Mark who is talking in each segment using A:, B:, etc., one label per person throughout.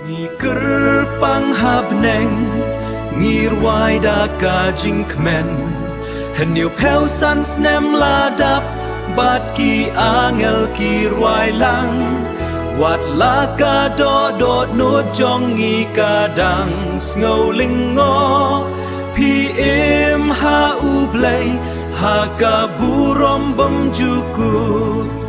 A: Sneaker panghabneng ngirwai da ka jingkmen Heniu peu san snem ladap bat ki angel kirwai lang Wat la ka dot no jongi kadang sngolingo Pi im ha ublay ha ka burom bam jukut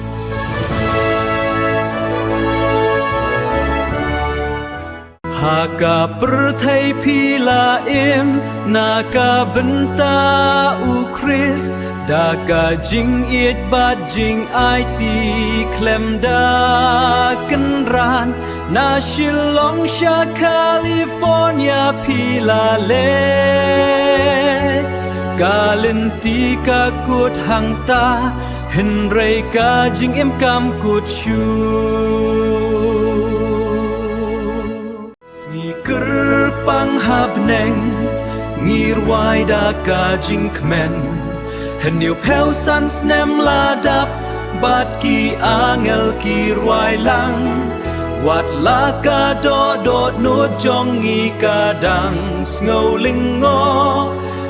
A: Haka perthai pila im Naka benta u Christ Daka jing it bat jing IT Klem da kenran Na Shillong sha California pila le Galinti ka kut hang ta Henry ka jing im kam kut shu Sneaker panghabneng ngirwai da ka jingkmen Heniu peu san snem ladap bat ki angel kirwai lang Wat la ka dot no jongi kadang sngolingo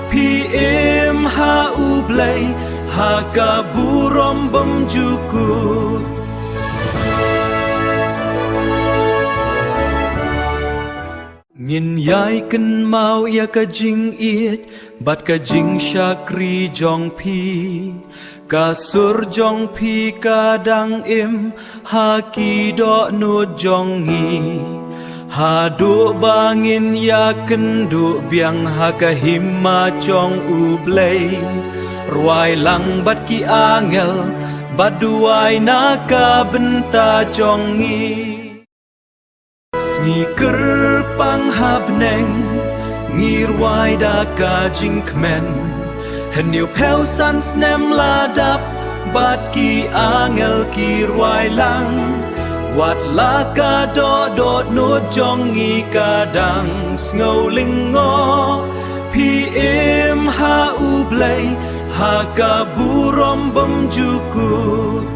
A: Pi im ha ublay ha ka burom bam jukut Ngin yai kan mau ya ka jing it bat ka jing shakri jong pi kasur jong pi kadang im ha ki do no jong ngi ha du bangin ya kan du biang ha ka himma jong ublay ruai lang bat ki angel bat duai na ka benta jong ngi Sneaker panghabneng ngirwai da ka jingkmen Heniu peu san snem ladap bat ki angel kirwai lang Wat la ka dot no jongi kadang sngolingo Pi im ha ublay ha ka burom bam jukut